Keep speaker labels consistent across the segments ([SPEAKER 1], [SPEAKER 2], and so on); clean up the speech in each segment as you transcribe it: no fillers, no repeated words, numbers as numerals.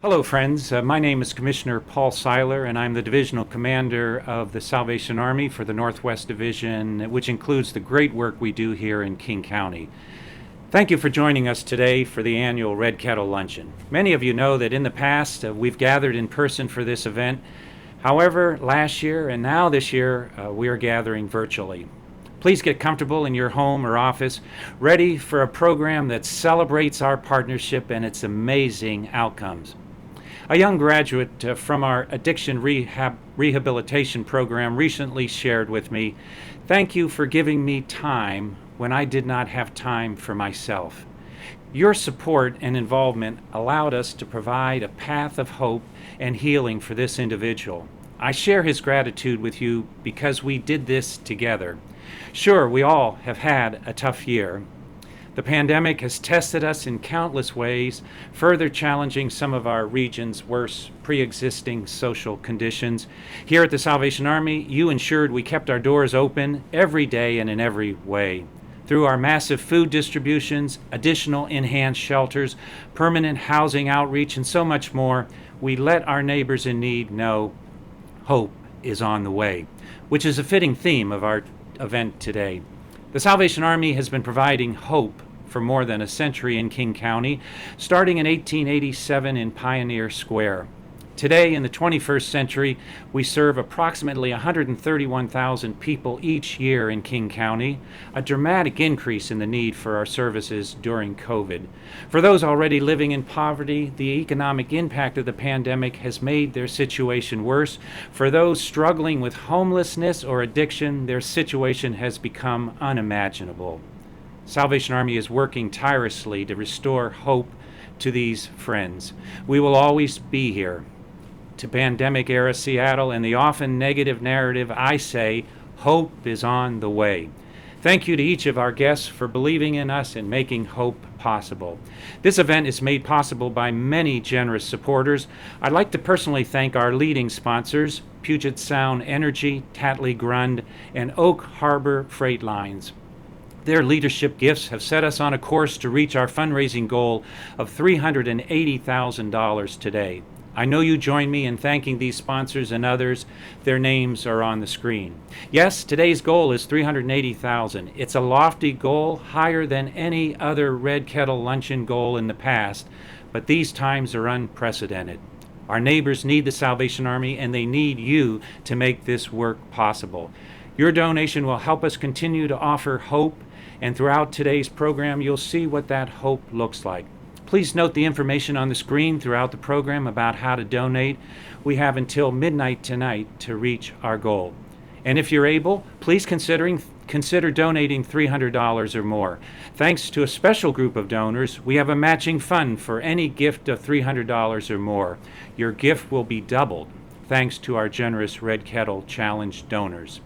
[SPEAKER 1] Hello, friends. My name is Commissioner Paul Seiler, and I'm the Divisional Commander of the Salvation Army for the Northwest Division, which includes the great work we do here in King County. Thank you for joining us today for the annual Red Kettle Luncheon. Many of you know that in the past we've gathered in person for this event. However, last year and now this year, we are gathering virtually. Please get comfortable in your home or office, ready for a program that celebrates our partnership and its amazing outcomes. A young graduate from our addiction rehabilitation program recently shared with me, "Thank you for giving me time when I did not have time for myself." Your support and involvement allowed us to provide a path of hope and healing for this individual. I share his gratitude with you because we did this together. Sure, we all have had a tough year. The pandemic has tested us in countless ways, further challenging some of our region's worst pre-existing social conditions. Here at the Salvation Army, you ensured we kept our doors open every day and in every way. Through our massive food distributions, additional enhanced shelters, permanent housing outreach, and so much more, we let our neighbors in need know hope is on the way, which is a fitting theme of our event today. The Salvation Army has been providing hope for more than a century in King County, starting in 1887 in Pioneer Square. Today, in the 21st century, we serve approximately 131,000 people each year in King County, a dramatic increase in the need for our services during COVID. For those already living in poverty, the economic impact of the pandemic has made their situation worse. For those struggling with homelessness or addiction, their situation has become unimaginable. Salvation Army is working tirelessly to restore hope to these friends. We will always be here. To pandemic-era Seattle and the often negative narrative, I say, hope is on the way. Thank you to each of our guests for believing in us and making hope possible. This event is made possible by many generous supporters. I'd like to personally thank our leading sponsors, Puget Sound Energy, Tatley Grund, and Oak Harbor Freight Lines. Their leadership gifts have set us on a course to reach our fundraising goal of $380,000 today. I know you join me in thanking these sponsors and others. Their names are on the screen. Yes, today's goal is $380,000. It's a lofty goal, higher than any other Red Kettle Luncheon goal in the past, but these times are unprecedented. Our neighbors need the Salvation Army, and they need you to make this work possible. Your donation will help us continue to offer hope, and throughout today's program, you'll see what that hope looks like. Please note the information on the screen throughout the program about how to donate. We have until midnight tonight to reach our goal. And if you're able, please consider donating $300 or more. Thanks to a special group of donors, we have a matching fund for any gift of $300 or more. Your gift will be doubled thanks to our generous Red Kettle Challenge donors.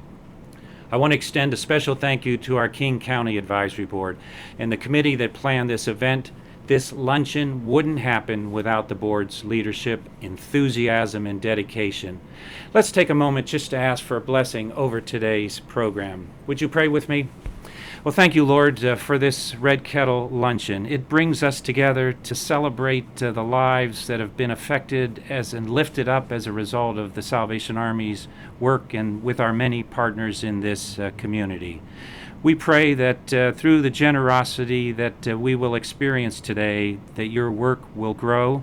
[SPEAKER 1] I want to extend a special thank you to our King County Advisory Board and the committee that planned this event. This luncheon wouldn't happen without the board's leadership, enthusiasm, and dedication. Let's take a moment just to ask for a blessing over today's program. Would you pray with me? Well, thank you, Lord, for this Red Kettle Luncheon. It brings us together to celebrate the lives that have been affected and lifted up as a result of the Salvation Army's work and with our many partners in this community. We pray that through the generosity that we will experience today, that your work will grow,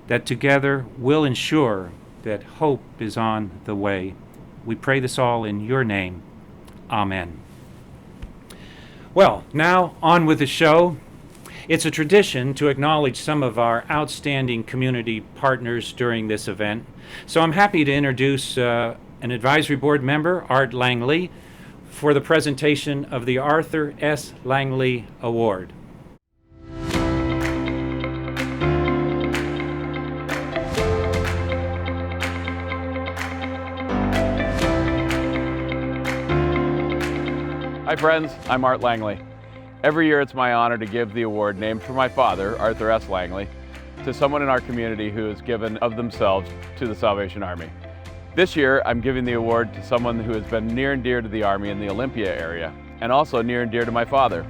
[SPEAKER 1] that together we'll ensure that hope is on the way. We pray this all in your name. Amen. Well, now on with the show. It's a tradition to acknowledge some of our outstanding community partners during this event. So I'm happy to introduce an advisory board member, Art Langley, for the presentation of the Arthur S. Langley Award.
[SPEAKER 2] Hi friends, I'm Art Langley. Every year it's my honor to give the award named for my father, Arthur S. Langley, to someone in our community who has given of themselves to the Salvation Army. This year I'm giving the award to someone who has been near and dear to the Army in the Olympia area, and also near and dear to my father.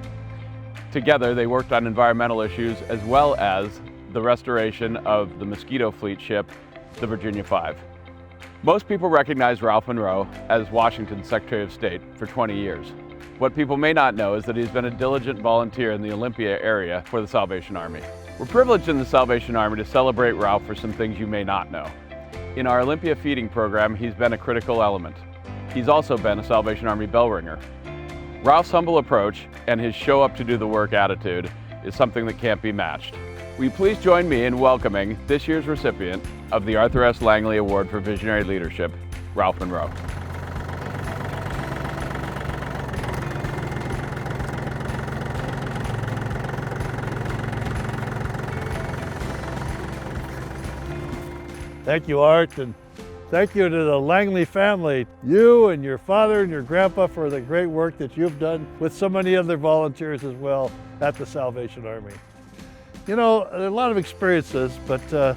[SPEAKER 2] Together they worked on environmental issues as well as the restoration of the mosquito fleet ship, the Virginia 5. Most people recognize Ralph Monroe as Washington's Secretary of State for 20 years. What people may not know is that he's been a diligent volunteer in the Olympia area for the Salvation Army. We're privileged in the Salvation Army to celebrate Ralph for some things you may not know. In our Olympia feeding program, he's been a critical element. He's also been a Salvation Army bell ringer. Ralph's humble approach and his show up to do the work attitude is something that can't be matched. Will you please join me in welcoming this year's recipient of the Arthur S. Langley Award for Visionary Leadership, Ralph Monroe.
[SPEAKER 3] Thank you, Art, and thank you to the Langley family, you and your father and your grandpa for the great work that you've done with so many other volunteers as well at the Salvation Army. You know, there are a lot of experiences, but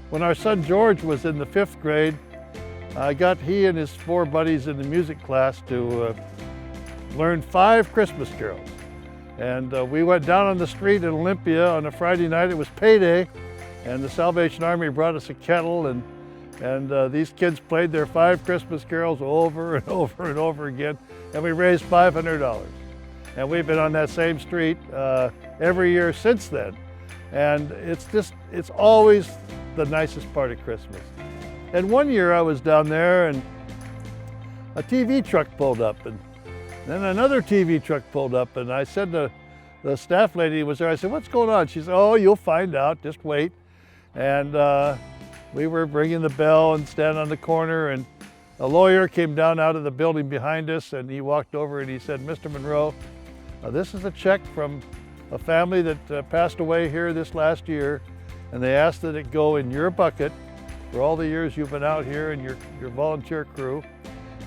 [SPEAKER 3] when our son George was in the 5th grade, I got he and his 4 buddies in the music class to learn 5 Christmas carols. And we went down on the street in Olympia on a Friday night. It was payday, and the Salvation Army brought us a kettle, and these kids played their 5 Christmas carols over and over and over again, and we raised $500. And we've been on that same street every year since then. And it's always the nicest part of Christmas. And one year I was down there and a TV truck pulled up, and then another TV truck pulled up, and I said to the staff lady who was there, I said, "What's going on?" She said, "Oh, you'll find out, just wait." And we were ringing the bell and standing on the corner, and a lawyer came down out of the building behind us, and he walked over and he said, "Mr. Monroe, this is a check from a family that passed away here this last year, and they asked that it go in your bucket for all the years you've been out here and your volunteer crew,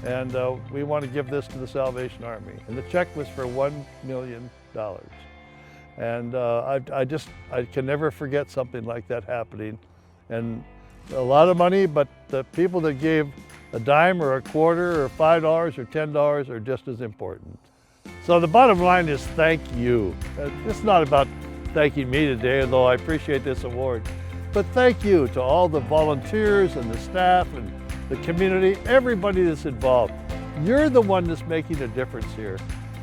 [SPEAKER 3] and we want to give this to the Salvation Army." And the check was for $1 million. And I can never forget something like that happening. And a lot of money, but the people that gave a dime or a quarter or $5 or $10 are just as important. So the bottom line is thank you. It's not about thanking me today, although I appreciate this award, but thank you to all the volunteers and the staff and the community, everybody that's involved. You're the one that's making a difference here.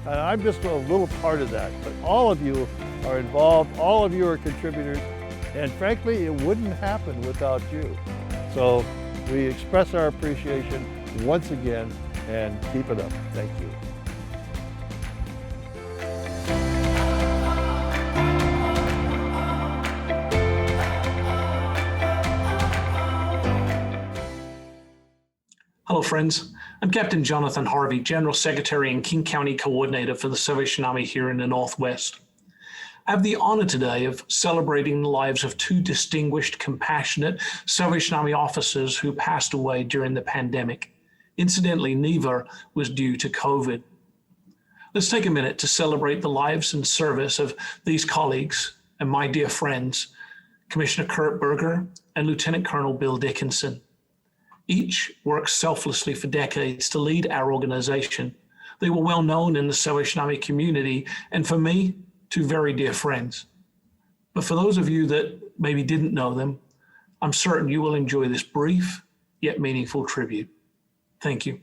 [SPEAKER 3] And I'm just a little part of that, but all of you are involved, all of you are contributors, and frankly, it wouldn't happen without you. So we express our appreciation once again, and keep it up. Thank you.
[SPEAKER 4] Hello friends, I'm Captain Jonathan Harvey, General Secretary and King County Coordinator for the Salvation Army here in the Northwest. I have the honor today of celebrating the lives of 2 distinguished, compassionate Salvation Army officers who passed away during the pandemic. Incidentally, neither was due to COVID. Let's take a minute to celebrate the lives and service of these colleagues and my dear friends, Commissioner Kurt Berger and Lieutenant Colonel Bill Dickinson. Each worked selflessly for decades to lead our organization. They were well known in the Salvation Army community, and for me, 2 very dear friends. But for those of you that maybe didn't know them, I'm certain you will enjoy this brief yet meaningful tribute. Thank you.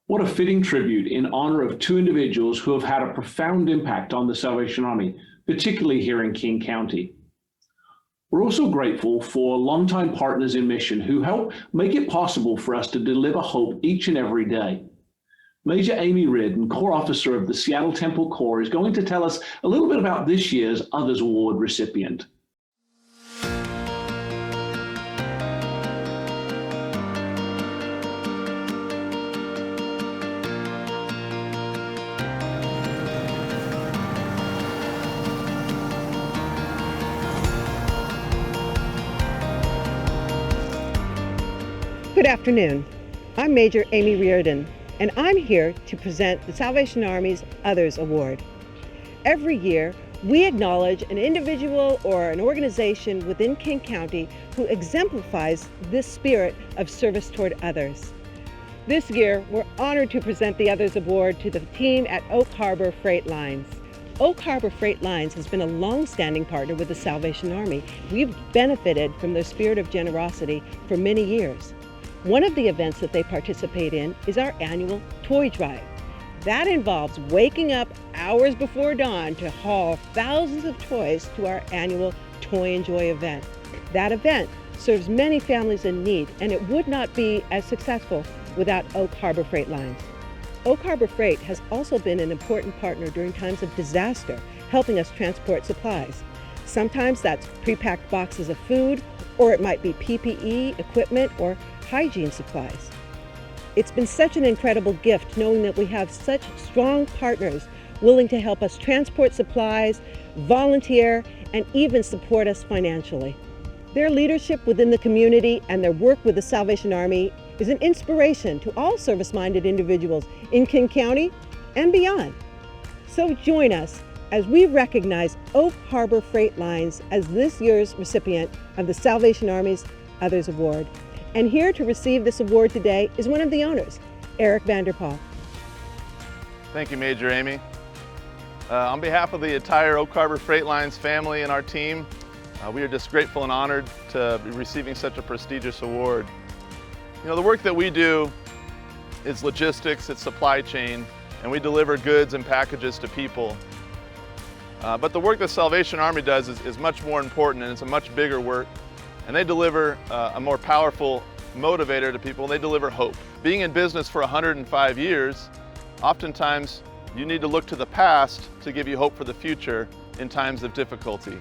[SPEAKER 5] What a fitting tribute in honor of two individuals who have had a profound impact on the Salvation Army, particularly here in King County. We're also grateful for longtime partners in mission who help make it possible for us to deliver hope each and every day. Major Amy Reardon, Corps Officer of the Seattle Temple Corps, is going to tell us a little bit about this year's Others Award recipient.
[SPEAKER 6] Good afternoon. I'm Major Amy Reardon, and I'm here to present the Salvation Army's Others Award. Every year, we acknowledge an individual or an organization within King County who exemplifies this spirit of service toward others. This year, we're honored to present the Others Award to the team at Oak Harbor Freight Lines. Oak Harbor Freight Lines has been a long-standing partner with the Salvation Army. We've benefited from their spirit of generosity for many years. One of the events that they participate in is our annual toy drive. That involves waking up hours before dawn to haul thousands of toys to our annual Toy and Joy event. That event serves many families in need, and it would not be as successful without Oak Harbor Freight Lines. Oak Harbor Freight has also been an important partner during times of disaster, helping us transport supplies. Sometimes that's pre-packed boxes of food, or it might be PPE, equipment, or hygiene supplies. It's been such an incredible gift knowing that we have such strong partners willing to help us transport supplies, volunteer, and even support us financially. Their leadership within the community and their work with the Salvation Army is an inspiration to all service-minded individuals in King County and beyond. So join us as we recognize Oak Harbor Freight Lines as this year's recipient of the Salvation Army's Others Award. And here to receive this award today is one of the owners, Eric Vanderpaul.
[SPEAKER 7] Thank you, Major Amy. On behalf of the entire Oak Harbor Freight Lines family and our team, we are just grateful and honored to be receiving such a prestigious award. You know, the work that we do is logistics, it's supply chain, and we deliver goods and packages to people. But the work the Salvation Army does is much more important, and it's a much bigger work. And they deliver a more powerful motivator to people, and they deliver hope. Being in business for 105 years, oftentimes you need to look to the past to give you hope for the future in times of difficulty.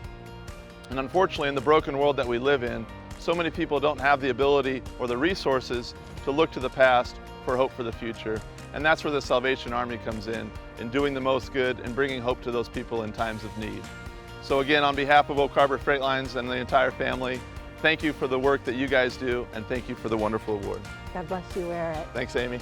[SPEAKER 7] And unfortunately, in the broken world that we live in, so many people don't have the ability or the resources to look to the past for hope for the future. And that's where the Salvation Army comes in doing the most good and bringing hope to those people in times of need. So again, on behalf of Oak Harbor Freight Lines and the entire family, thank you for the work that you guys do, and thank you for the wonderful award.
[SPEAKER 6] God bless you, Eric.
[SPEAKER 7] Thanks, Amy.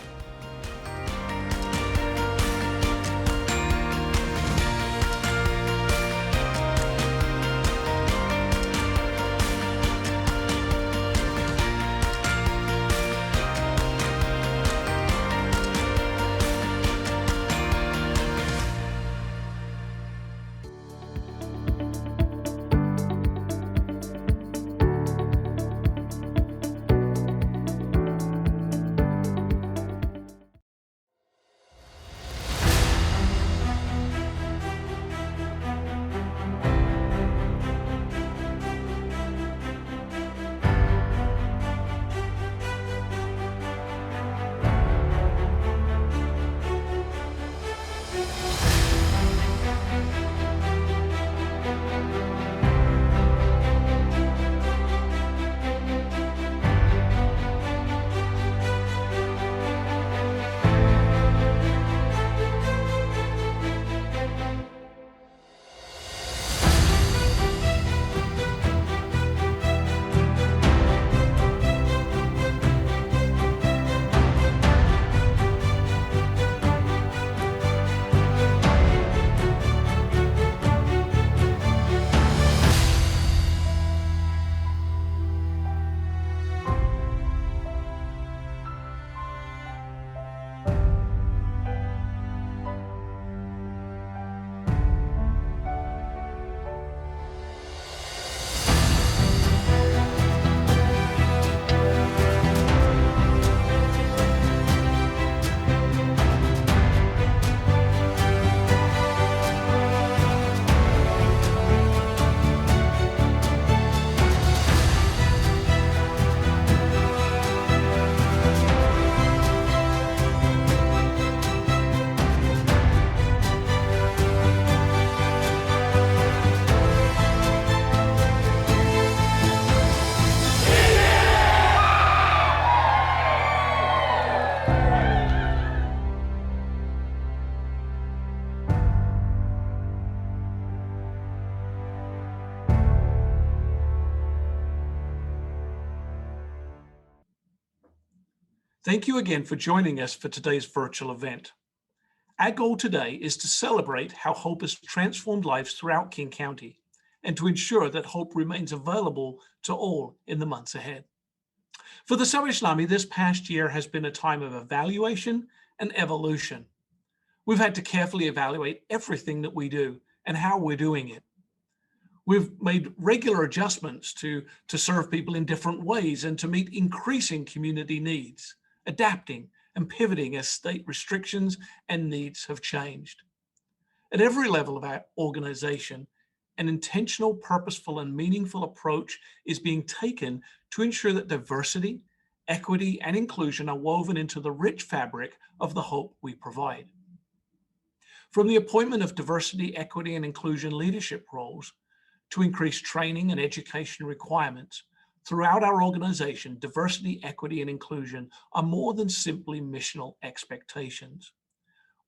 [SPEAKER 4] Thank you again for joining us for today's virtual event. Our goal today is to celebrate how hope has transformed lives throughout King County and to ensure that hope remains available to all in the months ahead. For the Salvation Army, this past year has been a time of evaluation and evolution. We've had to carefully evaluate everything that we do and how we're doing it. We've made regular adjustments to serve people in different ways and to meet increasing community needs, adapting and pivoting as state restrictions and needs have changed. At every level of our organization, an intentional, purposeful, and meaningful approach is being taken to ensure that diversity, equity, and inclusion are woven into the rich fabric of the hope we provide. From the appointment of diversity, equity, and inclusion leadership roles to increase training and education requirements, throughout our organization, diversity, equity, and inclusion are more than simply missional expectations.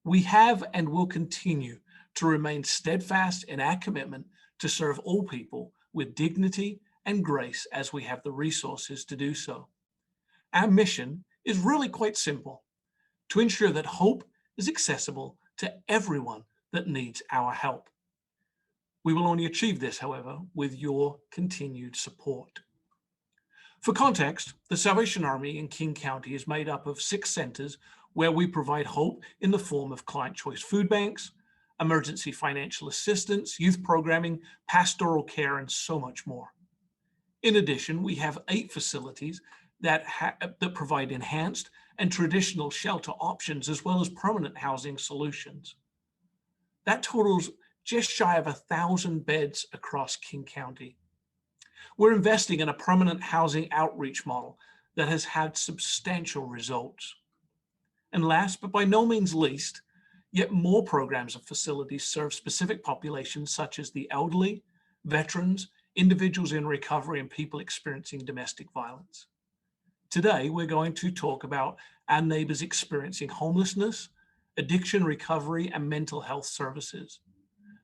[SPEAKER 4] We have and will continue to remain steadfast in our commitment to serve all people with dignity and grace as we have the resources to do so. Our mission is really quite simple: to ensure that hope is accessible to everyone that needs our help. We will only achieve this, however, with your continued support. For context, the Salvation Army in King County is made up of 6 centers where we provide hope in the form of client choice food banks, emergency financial assistance, youth programming, pastoral care, and so much more. In addition, we have 8 facilities that provide enhanced and traditional shelter options as well as permanent housing solutions. That totals just shy of 1,000 beds across King County. We're investing in a permanent housing outreach model that has had substantial results. And last, but by no means least, yet more programs and facilities serve specific populations such as the elderly, veterans, individuals in recovery, and people experiencing domestic violence. Today, we're going to talk about our neighbors experiencing homelessness, addiction recovery, and mental health services.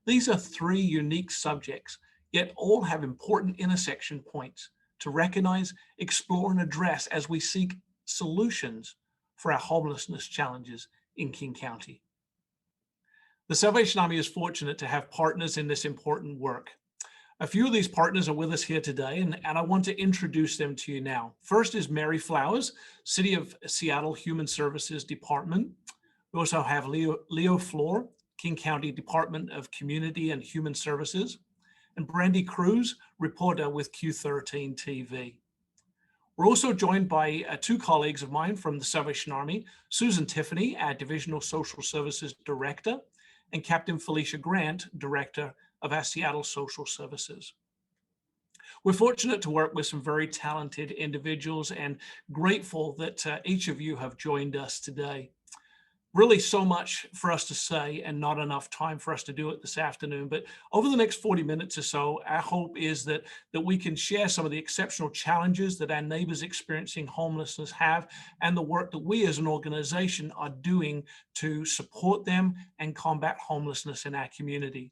[SPEAKER 4] These are 3 unique subjects, yet all have important intersection points to recognize, explore, and address as we seek solutions for our homelessness challenges in King County. The Salvation Army is fortunate to have partners in this important work. A few of these partners are with us here today, and I want to introduce them to you now. First is Mary Flowers, City of Seattle Human Services Department. We also have Leo Floor, King County Department of Community and Human Services, and Brandy Cruz, reporter with Q13 TV. We're also joined by 2 colleagues of mine from the Salvation Army, Susan Tiffany, our Divisional Social Services Director, and Captain Felicia Grant, Director of our Seattle Social Services. We're fortunate to work with some very talented individuals and grateful that each of you have joined us today. Really so much for us to say and not enough time for us to do it this afternoon. But over the next 40 minutes or so, our hope is that we can share some of the exceptional challenges that our neighbors experiencing homelessness have and the work that we as an organization are doing to support them and combat homelessness in our community.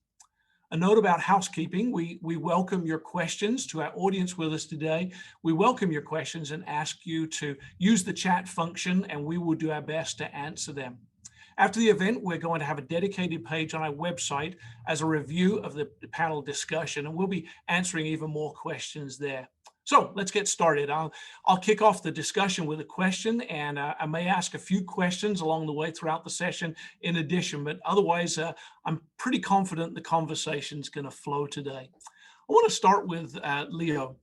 [SPEAKER 4] A note about housekeeping: we welcome your questions. To our audience with us today, we welcome your questions and ask you to use the chat function, and we will do our best to answer them. After the event, we're going to have a dedicated page on our website as a review of the panel discussion, and we'll be answering even more questions there. So let's get started. I'll kick off the discussion with a question, and I may ask a few questions along the way throughout the session in addition, but otherwise I'm pretty confident the conversation's going to flow today. I want to start with Leo.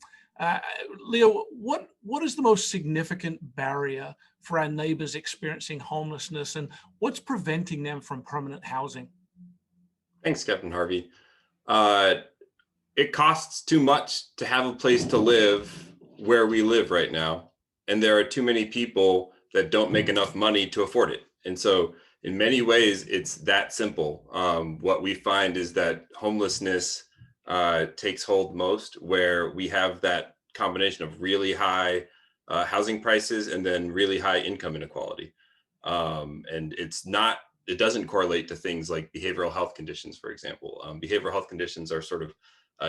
[SPEAKER 4] Leo, what is the most significant barrier for our neighbors experiencing homelessness, and what's preventing them from permanent housing?
[SPEAKER 8] Thanks, Captain Harvey. It costs too much to have a place to live where we live right now, and there are too many people that don't make enough money to afford it. And so in many ways, it's that simple. What we find is that homelessness takes hold most where we have that combination of really high housing prices and then really high income inequality. And it doesn't correlate to things like behavioral health conditions, for example. Behavioral health conditions are sort of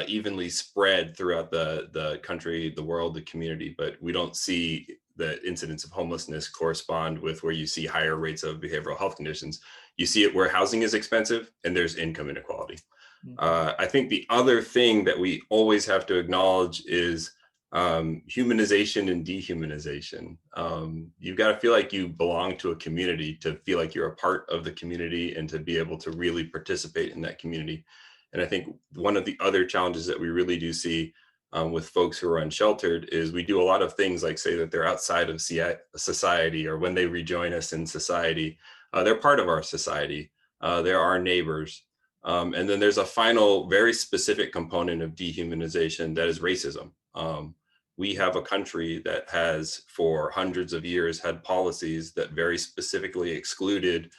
[SPEAKER 8] evenly spread throughout the country, the world, the community, but we don't see the incidence of homelessness correspond with where you see higher rates of behavioral health conditions. You see it where housing is expensive and there's income inequality. I think the other thing that we always have to acknowledge is humanization and dehumanization. You've got to feel like you belong to a community to feel like you're a part of the community and to be able to really participate in that community. And I think one of the other challenges that we really do see with folks who are unsheltered is we do a lot of things like say that they're outside of society, or when they rejoin us in society, they're part of our society. They're our neighbors. And then there's a final very specific component of dehumanization that is racism. We have a country that has for hundreds of years had policies that very specifically excluded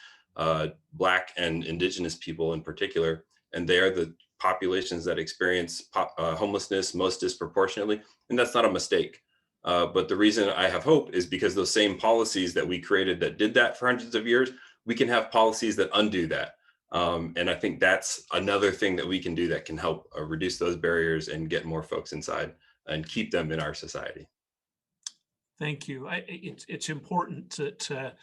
[SPEAKER 8] Black and Indigenous people in particular, and they are the populations that experience homelessness most disproportionately, and that's not a mistake. But the reason I have hope is because those same policies that we created that did that for hundreds of years, we can have policies that undo that. And I think that's another thing that we can do that can help reduce those barriers and get more folks inside and keep them in our society.
[SPEAKER 4] Thank you. It's important that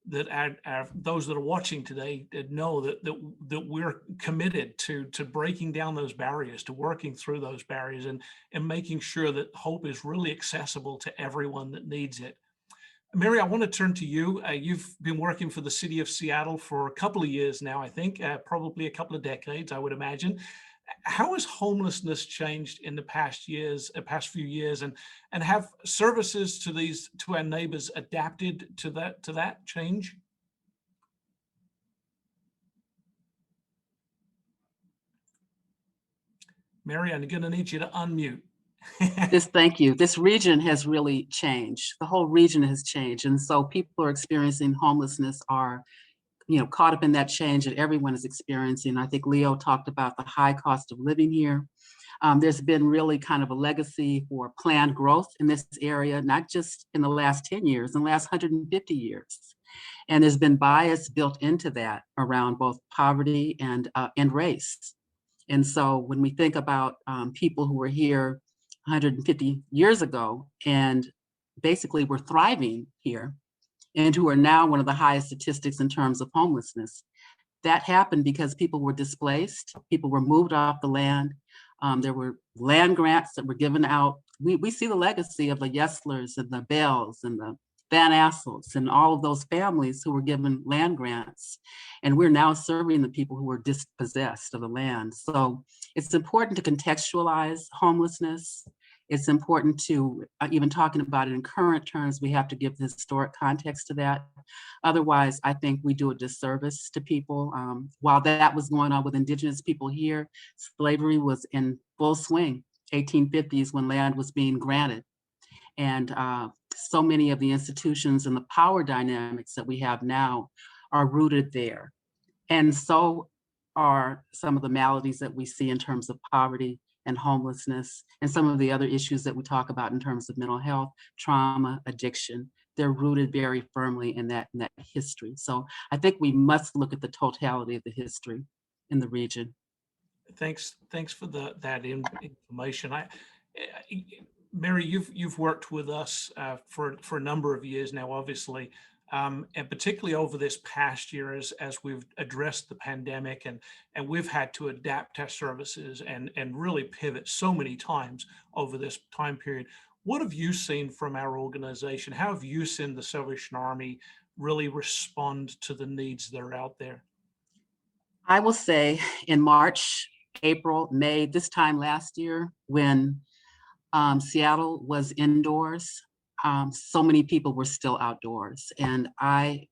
[SPEAKER 4] those that are watching today know that we're committed to breaking down those barriers, to working through those barriers, and making sure that hope is really accessible to everyone that needs it. Mary, I want to turn to you. You've been working for the city of Seattle for a couple of years now, I think, probably a couple of decades, I would imagine. How has homelessness changed in the past few years, and have services to our neighbors adapted to that change? Mary, I'm going to need you to unmute.
[SPEAKER 9] Thank you. This region has really changed. The whole region has changed, and so people who are experiencing homelessness are caught up in that change that everyone is experiencing. I think Leo talked about the high cost of living here. There's been really kind of a legacy for planned growth in this area, not just in the last 10 years, in the last 150 years. And there's been bias built into that around both poverty and race. And so when we think about people who were here 150 years ago and basically were thriving here, and who are now one of the highest statistics in terms of homelessness. That happened because people were displaced, people were moved off the land. There were land grants that were given out. We see the legacy of the Yeslers and the Bells and the Van Assels and all of those families who were given land grants. And we're now serving the people who were dispossessed of the land. So it's important to contextualize homelessness. It's important to, even talking about it in current terms, we have to give the historic context to that. Otherwise, I think we do a disservice to people. While that was going on with Indigenous people here, slavery was in full swing, 1850s when land was being granted. And so many of the institutions and the power dynamics that we have now are rooted there. And so are some of the maladies that we see in terms of poverty and homelessness, and some of the other issues that we talk about in terms of mental health, trauma, addiction. They're rooted very firmly in that history. So I think we must look at the totality of the history in the region.
[SPEAKER 4] Thanks for that information. Mary, you've worked with us for a number of years now, obviously. And particularly over this past year as we've addressed the pandemic and we've had to adapt our services and really pivot so many times over this time period. What have you seen from our organization? How have you seen the Salvation Army really respond to the needs that are out there?
[SPEAKER 9] I will say in March, April, May, this time last year, when Seattle was indoors, so many people were still outdoors, and I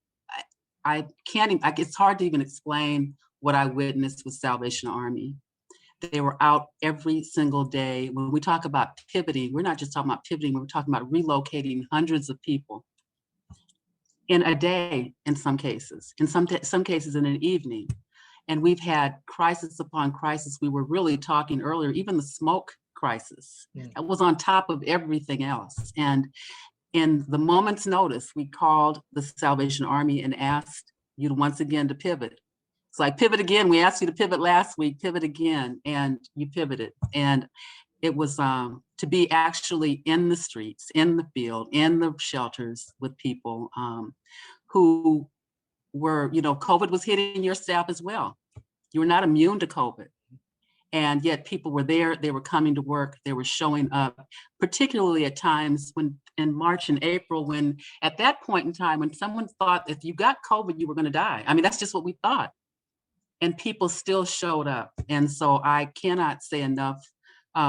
[SPEAKER 9] can't even, it's hard to even explain what I witnessed with Salvation Army. They were out every single day. When we talk about pivoting, we're not just talking about pivoting, we're talking about relocating hundreds of people in a day, in some cases, in some cases in an evening. And we've had crisis upon crisis. We were really talking earlier, even the smoke crisis. It was on top of everything else. And in the moment's notice, we called the Salvation Army and asked you to once again to pivot. It's like, pivot again. We asked you to pivot last week, pivot again, and you pivoted. And it was to be actually in the streets, in the field, in the shelters with people who were, COVID was hitting your staff as well. You were not immune to COVID. And yet people were there, they were coming to work, they were showing up, particularly at times when in March and April, when at that point in time, when someone thought if you got COVID, you were going to die. I mean, that's just what we thought. And people still showed up. And so I cannot say enough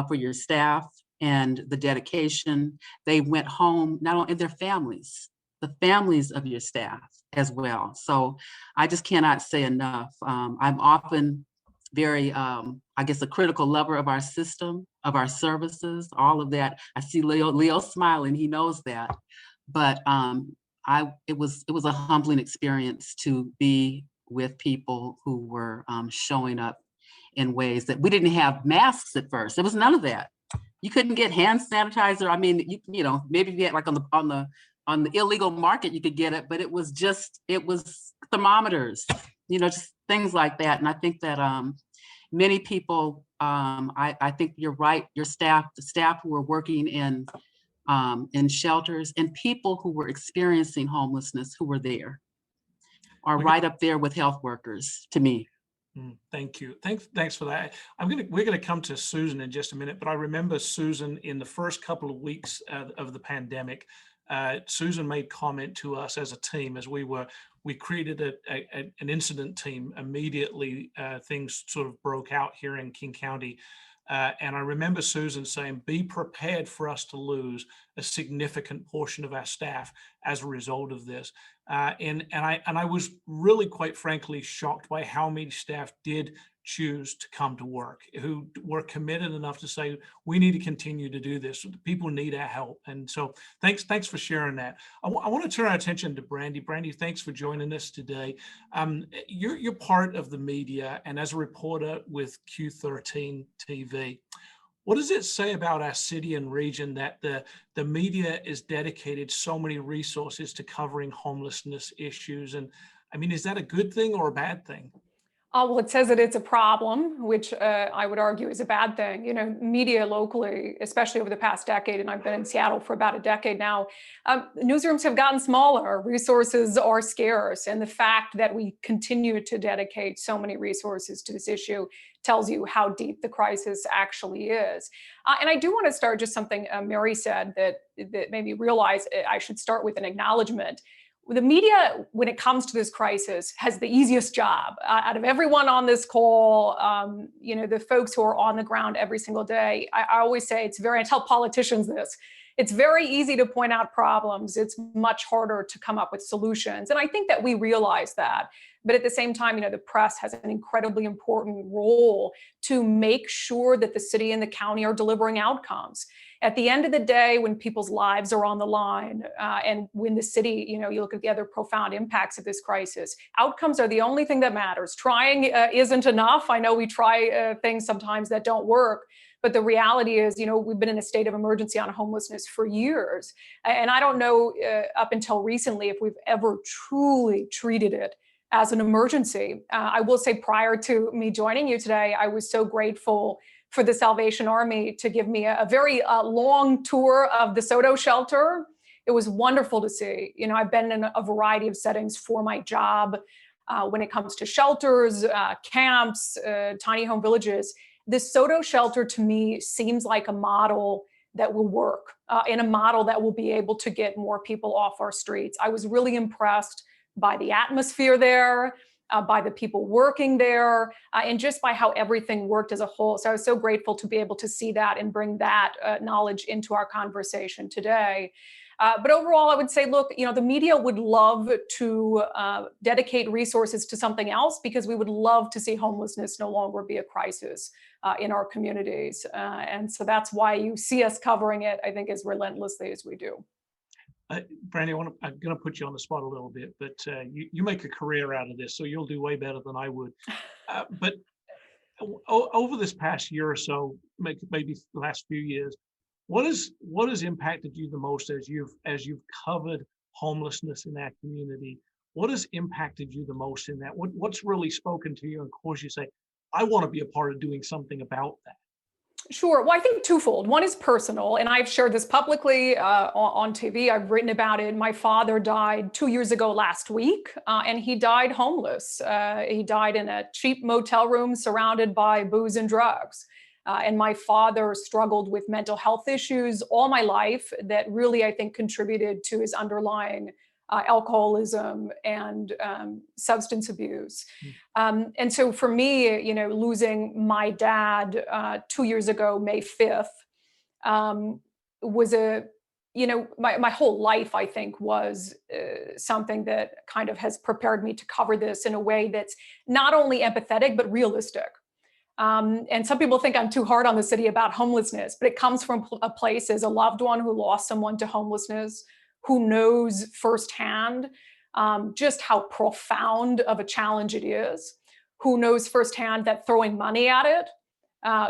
[SPEAKER 9] for your staff and the dedication. They went home, not only their families, the families of your staff as well. So I just cannot say enough. I'm often very, I guess, a critical lover of our system, of our services, all of that. I see Leo smiling, he knows that. But it was a humbling experience to be with people who were showing up in ways that we didn't have masks at first. There was none of that. You couldn't get hand sanitizer. I mean, maybe if you had like on the illegal market, you could get it, but it was thermometers, just things like that. And I think that many people, I think you're right, the staff who were working in shelters and people who were experiencing homelessness who were there are right up there with health workers to me.
[SPEAKER 4] Thank you. Thanks for that. We're gonna come to Susan in just a minute, but I remember Susan in the first couple of weeks of the pandemic. Susan made comment to us as a team as we created an incident team immediately. Things sort of broke out here in King County. And I remember Susan saying, be prepared for us to lose a significant portion of our staff as a result of this. And I was really, quite frankly, shocked by how many staff did choose to come to work, who were committed enough to say, we need to continue to do this. People need our help. And so thanks for sharing that. I want to turn our attention to Brandy. Brandy, thanks for joining us today. You're part of the media and as a reporter with Q13 TV. What does it say about our city and region that the media is dedicated so many resources to covering homelessness issues? And I mean, is that a good thing or a bad thing?
[SPEAKER 10] Well, it says that it's a problem, which I would argue is a bad thing. Media locally, especially over the past decade, and I've been in Seattle for about a decade now, newsrooms have gotten smaller, resources are scarce, and the fact that we continue to dedicate so many resources to this issue tells you how deep the crisis actually is. And I do want to start just something Mary said that made me realize I should start with an acknowledgement. The media, when it comes to this crisis, has the easiest job out of everyone on this call. The folks who are on the ground every single day. I always say I tell politicians this. It's very easy to point out problems. It's much harder to come up with solutions. And I think that we realize that. But at the same time, the press has an incredibly important role to make sure that the city and the county are delivering outcomes. At the end of the day, when people's lives are on the line, and when the city, you look at the other profound impacts of this crisis, outcomes are the only thing that matters. Trying isn't enough. I know we try things sometimes that don't work, but the reality is, we've been in a state of emergency on homelessness for years. And I don't know up until recently if we've ever truly treated it as an emergency. I will say prior to me joining you today, I was so grateful for the Salvation Army to give me a very long tour of the Soto shelter. It was wonderful to see. I've been in a variety of settings for my job when it comes to shelters, camps, tiny home villages. This Soto shelter to me seems like a model that will work and a model that will be able to get more people off our streets. I was really impressed by the atmosphere there, by the people working there, and just by how everything worked as a whole. So I was so grateful to be able to see that and bring that knowledge into our conversation today. But overall, I would say, look, the media would love to dedicate resources to something else because we would love to see homelessness no longer be a crisis in our communities. And so that's why you see us covering it, I think, as relentlessly as we do.
[SPEAKER 4] Brandy, I'm going to put you on the spot a little bit, but you make a career out of this, so you'll do way better than I would. But over this past year or so, maybe the last few years, what has impacted you the most as you've covered homelessness in our community? What has impacted you the most in that? What's really spoken to you and caused you to say, I want to be a part of doing something about that?
[SPEAKER 10] Sure. Well, I think twofold. One is personal, and I've shared this publicly on TV. I've written about it. My father died 2 years ago last week, and he died homeless. He died in a cheap motel room surrounded by booze and drugs. And my father struggled with mental health issues all my life that really, I think, contributed to his underlying alcoholism and substance abuse. And so for me, losing my dad 2 years ago, May 5th, was my whole life, I think, was something that kind of has prepared me to cover this in a way that's not only empathetic, but realistic. And some people think I'm too hard on the city about homelessness, but it comes from a place as a loved one who lost someone to homelessness, who knows firsthand just how profound of a challenge it is, who knows firsthand that throwing money at it,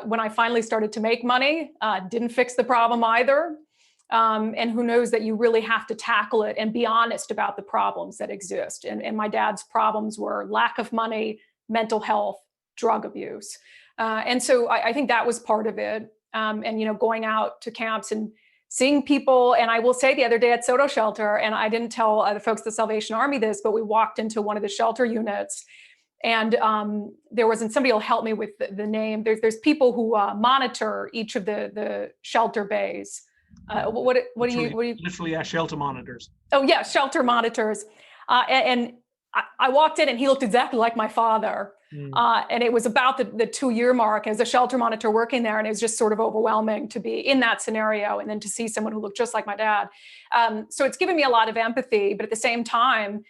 [SPEAKER 10] when I finally started to make money, didn't fix the problem either. And who knows that you really have to tackle it and be honest about the problems that exist. And my dad's problems were lack of money, mental health, drug abuse. And so I think that was part of it. And going out to camps and seeing people. And I will say the other day at Soto Shelter, and I didn't tell the folks at the Salvation Army this, but we walked into one of the shelter units, and there was, and somebody will help me with the name. There's people who monitor each of the shelter bays. What do you
[SPEAKER 4] literally our shelter monitors?
[SPEAKER 10] Oh yeah, shelter monitors. And I walked in and he looked exactly like my father. And it was about the 2-year mark as a shelter monitor working there. And it was just sort of overwhelming to be in that scenario and then to see someone who looked just like my dad. So it's given me a lot of empathy, but at the same time,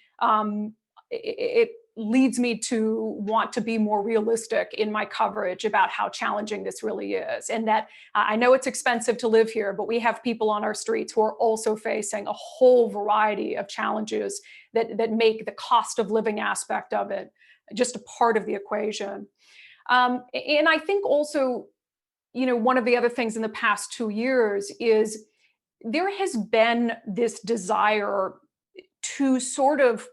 [SPEAKER 10] it leads me to want to be more realistic in my coverage about how challenging this really is. And that I know it's expensive to live here, but we have people on our streets who are also facing a whole variety of challenges that make the cost of living aspect of it just a part of the equation. And I think also, one of the other things in the past 2 years is there has been this desire to sort of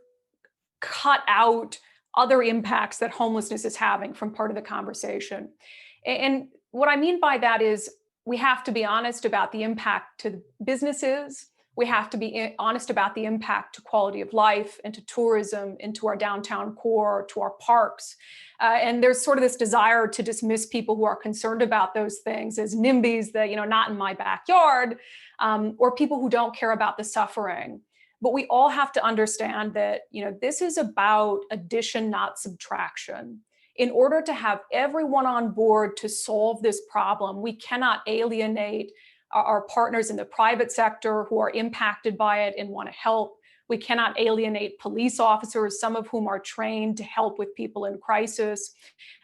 [SPEAKER 10] cut out other impacts that homelessness is having from part of the conversation. And what I mean by that is we have to be honest about the impact to businesses. We have to be honest about the impact to quality of life and to tourism, into our downtown core, to our parks. And there's sort of this desire to dismiss people who are concerned about those things as NIMBYs that, not in my backyard, or people who don't care about the suffering. But we all have to understand that, this is about addition, not subtraction. In order to have everyone on board to solve this problem, we cannot alienate our partners in the private sector who are impacted by it and want to help. We cannot alienate police officers, some of whom are trained to help with people in crisis.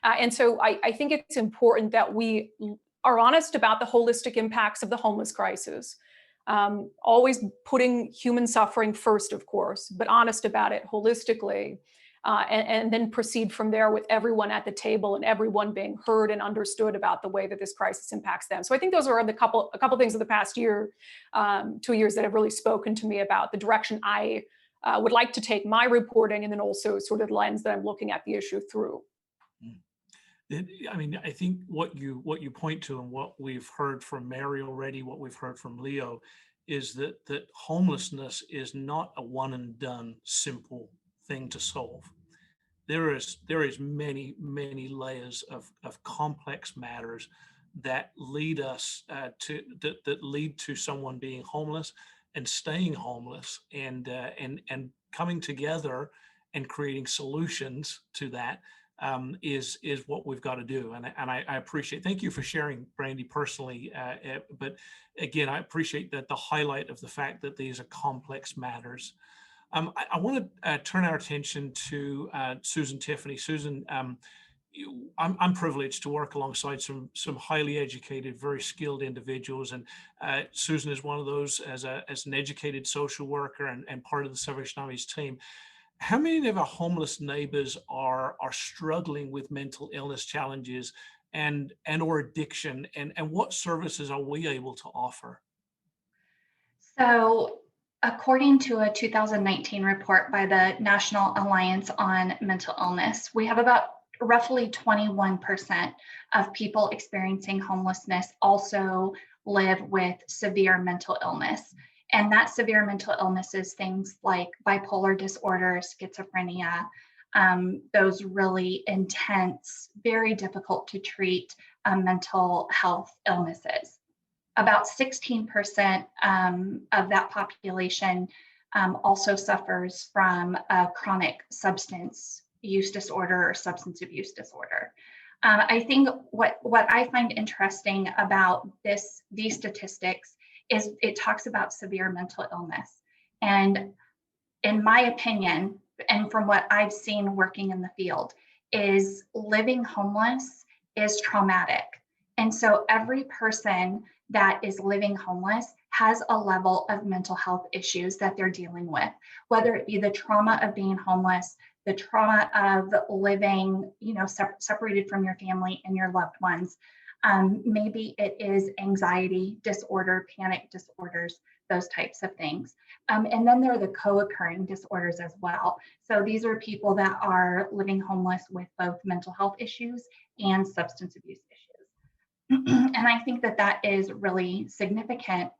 [SPEAKER 10] And so I think it's important that we are honest about the holistic impacts of the homeless crisis. Always putting human suffering first, of course, but honest about it holistically, and then proceed from there with everyone at the table and everyone being heard and understood about the way that this crisis impacts them. So I think those are a couple things of the past year, 2 years that have really spoken to me about the direction I would like to take my reporting, and then also sort of the lens that I'm looking at the issue through.
[SPEAKER 4] I mean, I think what you point to, and what we've heard from Mary already, what we've heard from Leo, is that homelessness is not a one and done simple thing to solve. There is many layers of complex matters that lead us that lead to someone being homeless and staying homeless, and coming together and creating solutions to that. Is what we've got to do, and I appreciate. Thank you for sharing, Brandy, personally. But again, I appreciate that the highlight of the fact that these are complex matters. I want to turn our attention to Susan Tiffany. Susan, I'm privileged to work alongside some highly educated, very skilled individuals, and Susan is one of those as an educated social worker and part of the Salvation Army's team. How many of our homeless neighbors are struggling with mental illness challenges and or addiction, and what services are we able to offer?
[SPEAKER 11] So, according to a 2019 report by the National Alliance on Mental Illness, we have about roughly 21% of people experiencing homelessness also live with severe mental illness. And that severe mental illness is things like bipolar disorder, schizophrenia, those really intense, very difficult to treat mental health illnesses. About 16% of that population also suffers from a chronic substance use disorder or substance abuse disorder. I think what I find interesting about these statistics is it talks about severe mental illness. And in my opinion, and from what I've seen working in the field, is living homeless is traumatic. And so every person that is living homeless has a level of mental health issues that they're dealing with, whether it be the trauma of being homeless, the trauma of living, separated from your family and your loved ones. Maybe it is anxiety disorder, panic disorders, those types of things. And then there are the co-occurring disorders as well. So these are people that are living homeless with both mental health issues and substance abuse issues. And I think that that is really significant.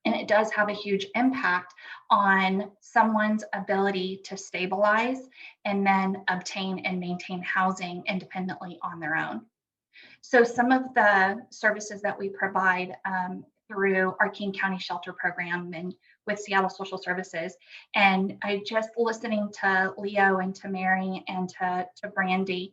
[SPEAKER 11] And it does have a huge impact on someone's ability to stabilize and then obtain and maintain housing independently on their own. So some of the services that we provide through our King County Shelter Program and with Seattle Social Services, and I just listening to Leo and to Mary and to Brandy,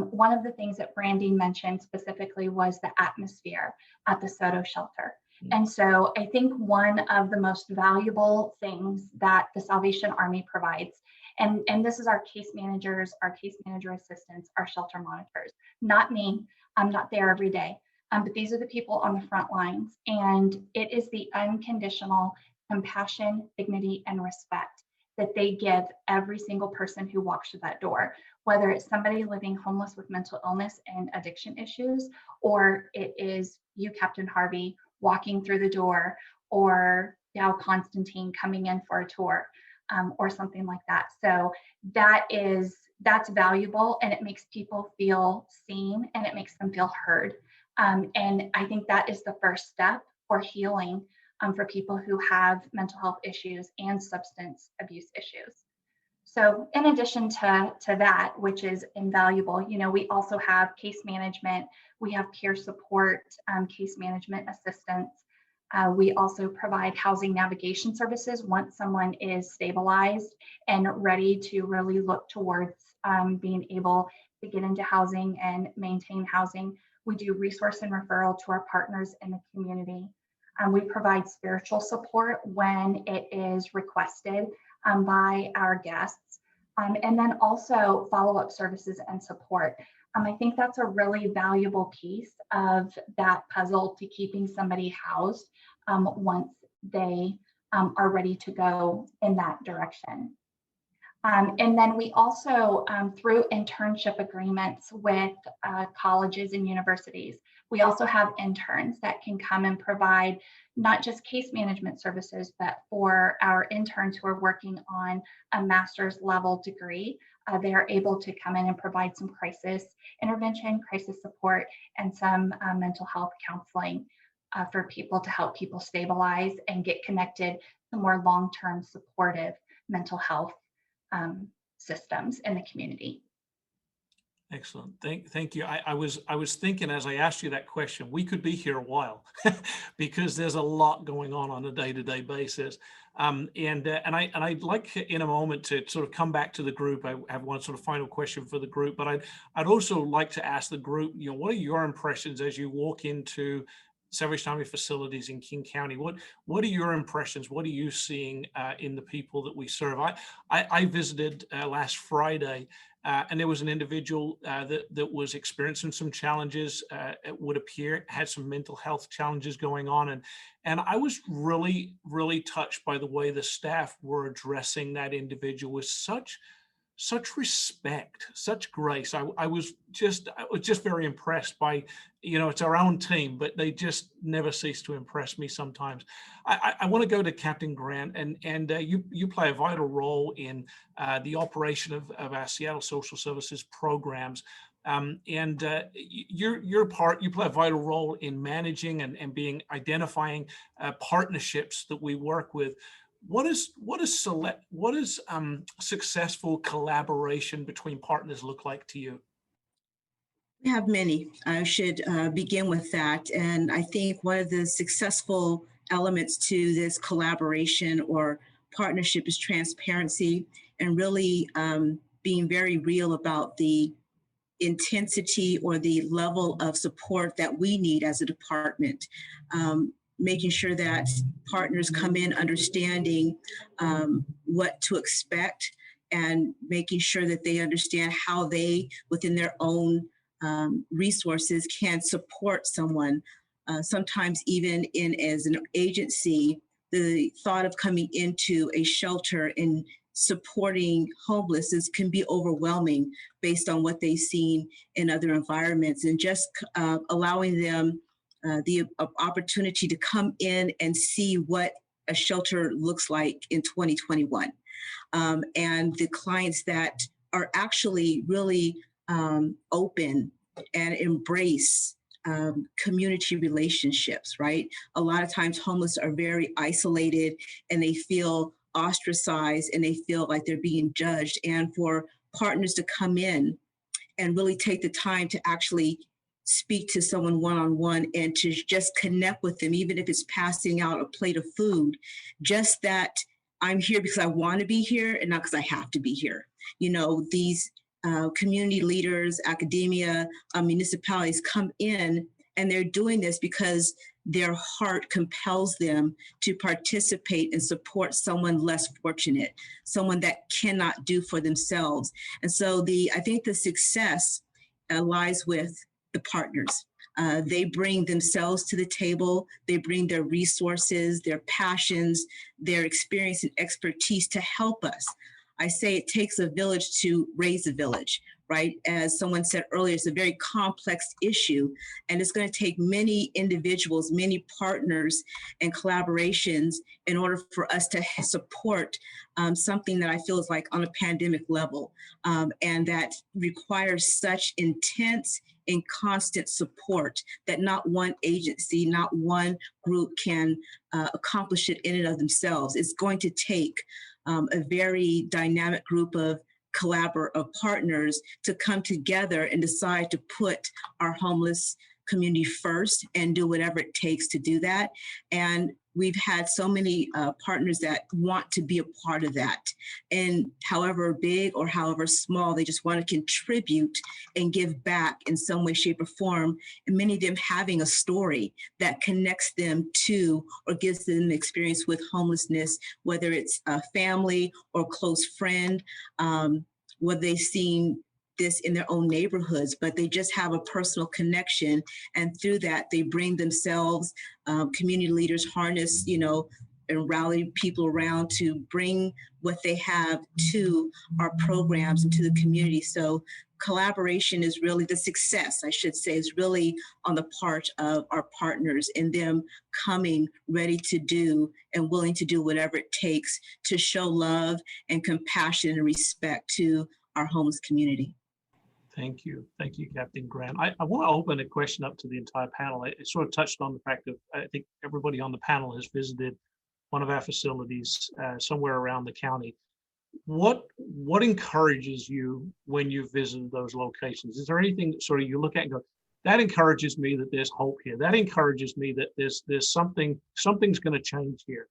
[SPEAKER 11] one of the things that Brandy mentioned specifically was the atmosphere at the Soto shelter. And so I think one of the most valuable things that the Salvation Army provides, and this is our case managers, our case manager assistants, our shelter monitors, not me, I'm not there every day, but these are the people on the front lines. And it is the unconditional compassion, dignity, and respect that they give every single person who walks through that door, whether it's somebody living homeless with mental illness and addiction issues, or it is you, Captain Harvey, walking through the door, or Dow Constantine coming in for a tour, or something like that. So that's valuable, and it makes people feel seen, and it makes them feel heard. And I think that is the first step for healing for people who have mental health issues and substance abuse issues. So in addition to that, which is invaluable, we also have case management, we have peer support, case management assistance. We also provide housing navigation services once someone is stabilized and ready to really look towards being able to get into housing and maintain housing. We do resource and referral to our partners in the community. We provide spiritual support when it is requested by our guests, and then also follow-up services and support. I think that's a really valuable piece of that puzzle to keeping somebody housed once they are ready to go in that direction. And then we also, through internship agreements with colleges and universities, we also have interns that can come and provide not just case management services, but for our interns who are working on a master's level degree, they are able to come in and provide some crisis intervention, crisis support, and some mental health counseling for people to help people stabilize and get connected to more long-term supportive mental health systems in the community.
[SPEAKER 4] Excellent. Thank you. I was thinking as I asked you that question, we could be here a while because there's a lot going on a day-to-day basis. And I'd like in a moment to sort of come back to the group. I have one sort of final question for the group, but I'd also like to ask the group, what are your impressions as you walk into Salvation Army facilities in King County? What are your impressions? What are you seeing in the people that we serve? I visited last Friday, and there was an individual that was experiencing some challenges. It would appear had some mental health challenges going on, and I was really touched by the way the staff were addressing that individual with such such respect, such grace. I was just very impressed by, it's our own team, but they just never cease to impress me sometimes. I want to go to Captain Grant, and you play a vital role in the operation of our Seattle Social Services programs. You play a vital role in managing and identifying partnerships that we work with. What is successful collaboration between partners look like to you?
[SPEAKER 12] We have many. I should begin with that. And I think one of the successful elements to this collaboration or partnership is transparency and really being very real about the intensity or the level of support that we need as a department. Making sure that partners come in understanding what to expect and making sure that they understand how they, within their own resources, can support someone. Sometimes even as an agency, the thought of coming into a shelter and supporting homeless can be overwhelming based on what they've seen in other environments, and just allowing them the opportunity to come in and see what a shelter looks like in 2021. And the clients that are actually really open and embrace community relationships, right? A lot of times homeless are very isolated and they feel ostracized and they feel like they're being judged. And for partners to come in and really take the time to actually speak to someone one-on-one and to just connect with them, even if it's passing out a plate of food, just that I'm here because I want to be here and not because I have to be here. These community leaders, academia, municipalities come in and they're doing this because their heart compels them to participate and support someone less fortunate, someone that cannot do for themselves. And so I think the success lies with the partners. They bring themselves to the table. They bring their resources, their passions, their experience and expertise to help us. I say it takes a village to raise a village, right? As someone said earlier, it's a very complex issue, and it's going to take many individuals, many partners and collaborations in order for us to support something that I feel is like on a pandemic level, and that requires such intense and constant support that not one agency, not one group can accomplish it in and of themselves. It's going to take a very dynamic group of partners to come together and decide to put our homeless community first and do whatever it takes to do that. And we've had so many partners that want to be a part of that. And however big or however small, they just want to contribute and give back in some way, shape, or form. And many of them having a story that connects them to or gives them experience with homelessness, whether it's a family or close friend, whether they've seen this in their own neighborhoods, but they just have a personal connection. And through that, they bring themselves, community leaders harness, and rally people around to bring what they have to our programs and to the community. So collaboration is really the success, I should say, is really on the part of our partners and them coming ready to do and willing to do whatever it takes to show love and compassion and respect to our homeless community.
[SPEAKER 4] Thank you. Thank you, Captain Grant. I want to open a question up to the entire panel. It sort of touched on the fact that I think everybody on the panel has visited one of our facilities somewhere around the county. What encourages you when you visit those locations? Is there anything that sort of you look at and go, that encourages me that there's hope here. That encourages me that there's something's going to change here.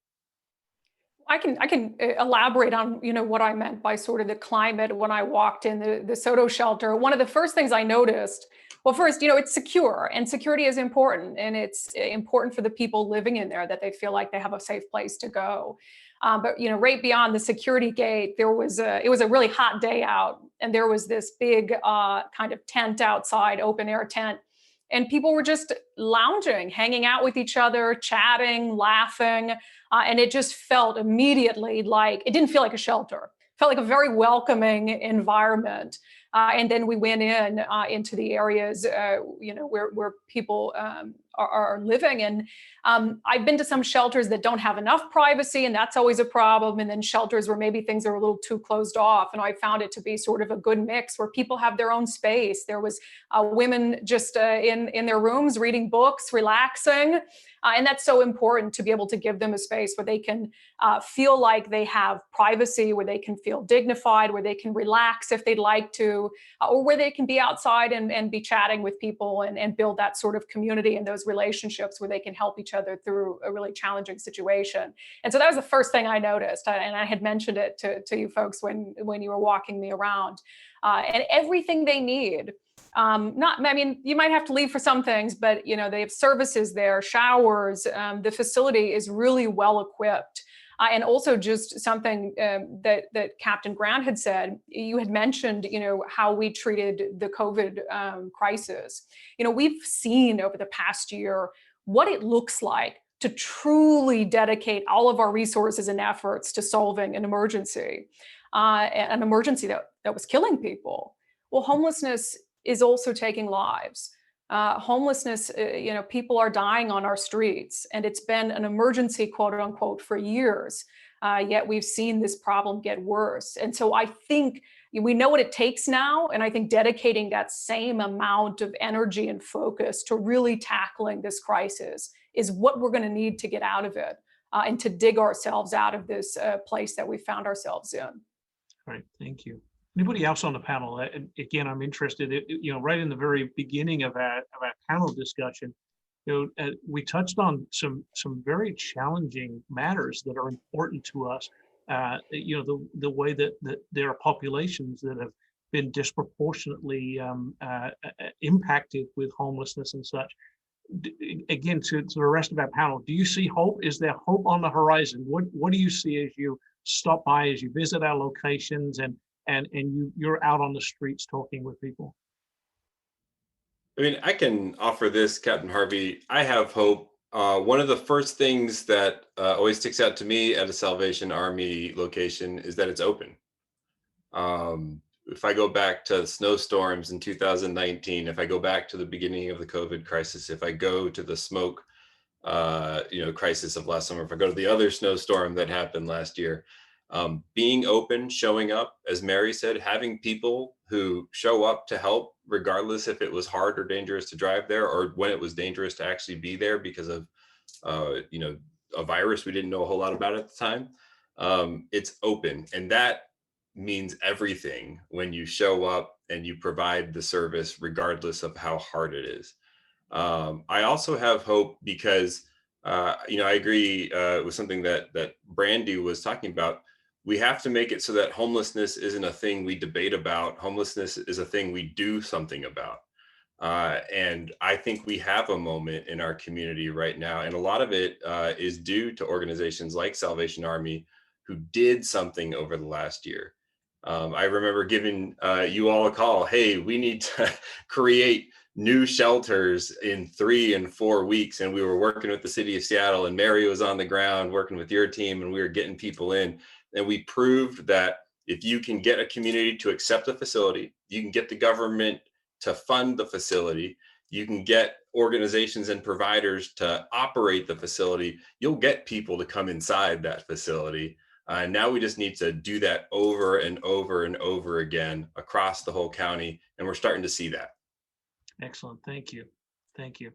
[SPEAKER 10] I can elaborate on what I meant by sort of the climate when I walked in the Soto shelter. One of the first things I noticed, well, first, it's secure, and security is important, and it's important for the people living in there that they feel like they have a safe place to go. But right beyond the security gate, it was a really hot day out, and there was this big kind of tent outside, open air tent. And people were just lounging, hanging out with each other, chatting, laughing. And it just felt immediately like, it didn't feel like a shelter. It felt like a very welcoming environment. And then we went into the areas, where people are living. And I've been to some shelters that don't have enough privacy, and that's always a problem. And then shelters where maybe things are a little too closed off. And I found it to be sort of a good mix where people have their own space. There was women just in their rooms reading books, relaxing. And that's so important to be able to give them a space where they can feel like they have privacy, where they can feel dignified, where they can relax if they'd like to, or where they can be outside and be chatting with people and build that sort of community and those relationships where they can help each other through a really challenging situation. And so that was the first thing I noticed. And I had mentioned it to you folks when you were walking me around. And everything they need. You might have to leave for some things, but they have services there, showers. The facility is really well equipped. And also just something that Captain Grant had said, you had mentioned, how we treated the COVID crisis. We've seen over the past year what it looks like to truly dedicate all of our resources and efforts to solving an emergency that was killing people. Well, homelessness is also taking lives. Homelessness, people are dying on our streets, and it's been an emergency, quote unquote, for years. Yet we've seen this problem get worse. And so I think we know what it takes now. And I think dedicating that same amount of energy and focus to really tackling this crisis is what we're going to need to get out of it and to dig ourselves out of this place that we found ourselves in.
[SPEAKER 4] Great, thank you. Anybody else on the panel? Again, I'm interested, right in the very beginning of our panel discussion, we touched on some very challenging matters that are important to us. The way that there are populations that have been disproportionately impacted with homelessness and such. Again, to the rest of our panel, do you see hope? Is there hope on the horizon? What do you see as you stop by, as you visit our locations and you're out on the streets talking with people?
[SPEAKER 8] I mean, I can offer this, Captain Harvey. I have hope. One of the first things that always sticks out to me at a Salvation Army location is that it's open. If I go back to snowstorms in 2019, if I go back to the beginning of the COVID crisis, if I go to the smoke crisis of last summer, if I go to the other snowstorm that happened last year, being open, showing up, as Mary said, having people who show up to help, regardless if it was hard or dangerous to drive there, or when it was dangerous to actually be there because of, a virus we didn't know a whole lot about at the time. It's open, and that means everything when you show up and you provide the service, regardless of how hard it is. I also have hope because, I agree with something that Brandy was talking about. We have to make it so that homelessness isn't a thing we debate about. Homelessness is a thing we do something about. And I think we have a moment in our community right now. And a lot of it is due to organizations like Salvation Army who did something over the last year. I remember giving you all a call. Hey, we need to create new shelters in 3 and 4 weeks. And we were working with the city of Seattle, and Mary was on the ground working with your team, and we were getting people in. And we proved that if you can get a community to accept the facility, you can get the government to fund the facility, you can get organizations and providers to operate the facility, you'll get people to come inside that facility. Now we just need to do that over and over and over again across the whole county. And we're starting to see that.
[SPEAKER 4] Excellent. Thank you. Thank you.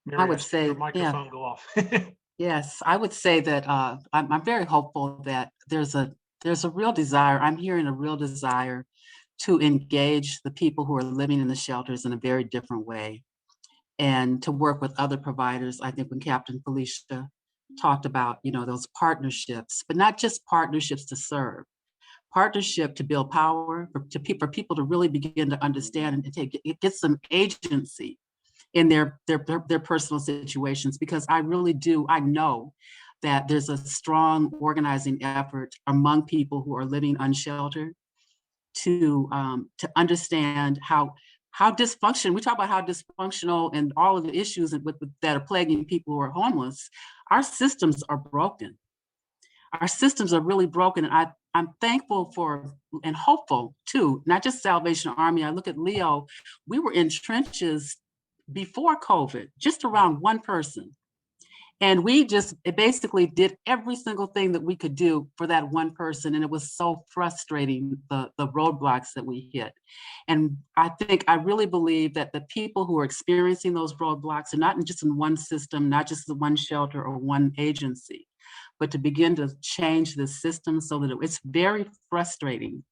[SPEAKER 9] Mary, I would say,
[SPEAKER 4] your microphone go off.
[SPEAKER 9] Yes, I would say that I'm very hopeful that there's a real desire. I'm hearing a real desire to engage the people who are living in the shelters in a very different way, and to work with other providers. I think when Captain Felicia talked about, those partnerships, but not just partnerships to serve, partnership to build power for people to really begin to understand and get some agency in their personal situations, because I know that there's a strong organizing effort among people who are living unsheltered to understand how dysfunction, we talk about how dysfunctional and all of the issues that are plaguing people who are homeless. Our systems are broken. Our systems are really broken. And I'm thankful for and hopeful too, not just Salvation Army. I look at Leo, we were in trenches before COVID, just around one person. And we just basically did every single thing that we could do for that one person. And it was so frustrating, the roadblocks that we hit. And I really believe that the people who are experiencing those roadblocks are not just in one system, not just the one shelter or one agency, but to begin to change the system so that it's very frustrating.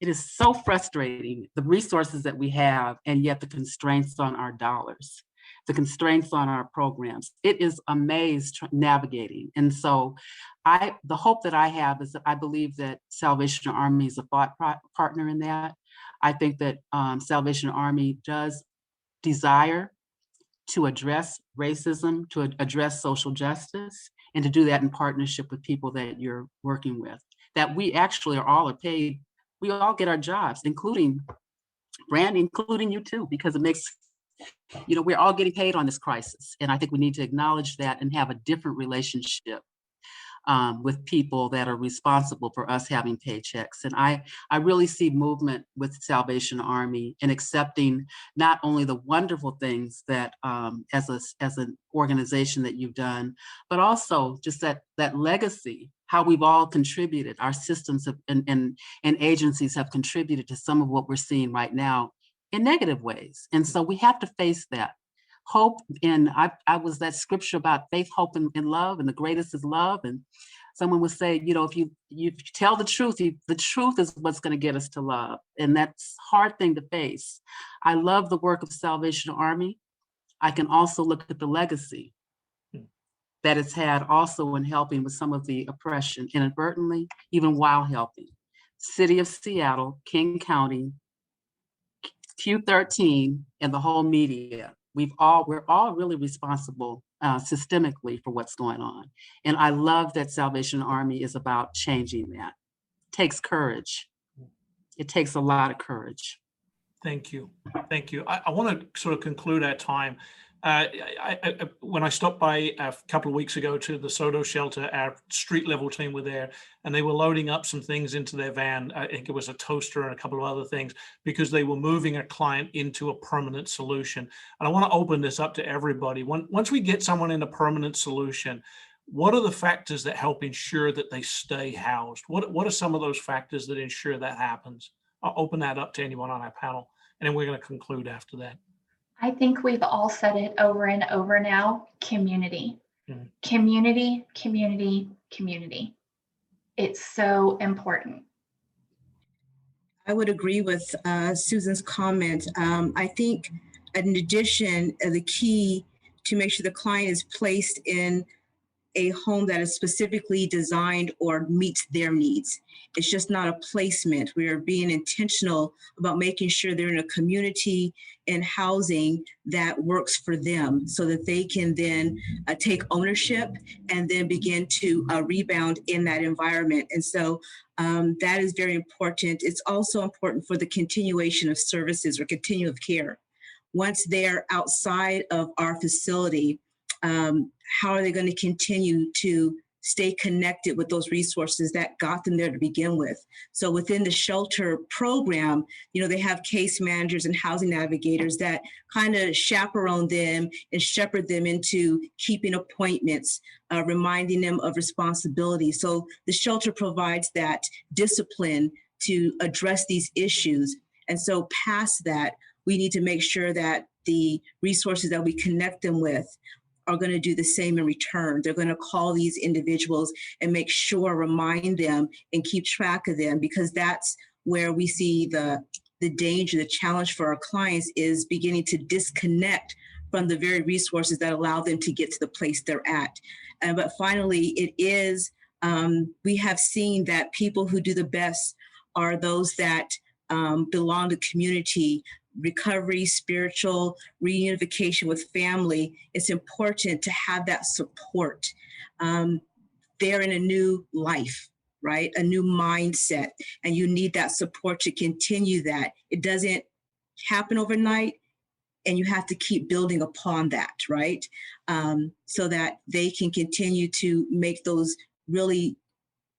[SPEAKER 9] It is so frustrating, the resources that we have, and yet the constraints on our dollars, the constraints on our programs. It is a maze navigating. And so the hope that I have is that I believe that Salvation Army is a thought partner in that. I think that Salvation Army does desire to address racism, to address social justice, and to do that in partnership with people that you're working with, that we actually are paid. We all get our jobs, including Brandy, including you too, because it makes, we're all getting paid on this crisis. And I think we need to acknowledge that and have a different relationship with people that are responsible for us having paychecks. And I really see movement with Salvation Army in accepting not only the wonderful things that as an organization that you've done, but also just that legacy, how we've all contributed, our systems and agencies have contributed to some of what we're seeing right now in negative ways. And so we have to face that. Hope, and I was that scripture about faith, hope, and love, and the greatest is love. And someone would say, if you tell the truth is what's going to get us to love. And that's a hard thing to face. I love the work of Salvation Army. I can also look at the legacy that it's had also in helping with some of the oppression inadvertently, even while helping. City of Seattle, King County, Q13, and the whole media. We're all really responsible systemically for what's going on. And I love that Salvation Army is about changing that. It takes courage. It takes a lot of courage.
[SPEAKER 4] Thank you. Thank you. I want to sort of conclude our time. When I stopped by a couple of weeks ago to the Soto shelter, our street level team were there, and they were loading up some things into their van. I think it was a toaster and a couple of other things, because they were moving a client into a permanent solution. And I want to open this up to everybody. Once we get someone in a permanent solution, what are the factors that help ensure that they stay housed? What are some of those factors that ensure that happens? I'll open that up to anyone on our panel, and then we're going to conclude after that.
[SPEAKER 11] I think we've all said it over and over now, community. Mm-hmm. Community, community, community. It's so important.
[SPEAKER 12] I would agree with Susan's comment. I think in addition, the key to make sure the client is placed in a home that is specifically designed or meets their needs. It's just not a placement. We are being intentional about making sure they're in a community and housing that works for them so that they can then take ownership and then begin to rebound in that environment. And so that is very important. It's also important for the continuation of services or continuum of care. Once they're outside of our facility, how are they going to continue to stay connected with those resources that got them there to begin with? So within the shelter program, they have case managers and housing navigators that kind of chaperone them and shepherd them into keeping appointments, reminding them of responsibility. So the shelter provides that discipline to address these issues. And so past that, we need to make sure that the resources that we connect them with are going to do the same in return. They're going to call these individuals and make sure, remind them and keep track of them, because that's where we see the danger, the challenge for our clients is beginning to disconnect from the very resources that allow them to get to the place they're at. But finally, it is, we have seen that people who do the best are those that belong to community, recovery, spiritual reunification with family. It's important to have that support. They're in a new life, right? A new mindset, and you need that support to continue that. It doesn't happen overnight, and you have to keep building upon that, right? So that they can continue to make those really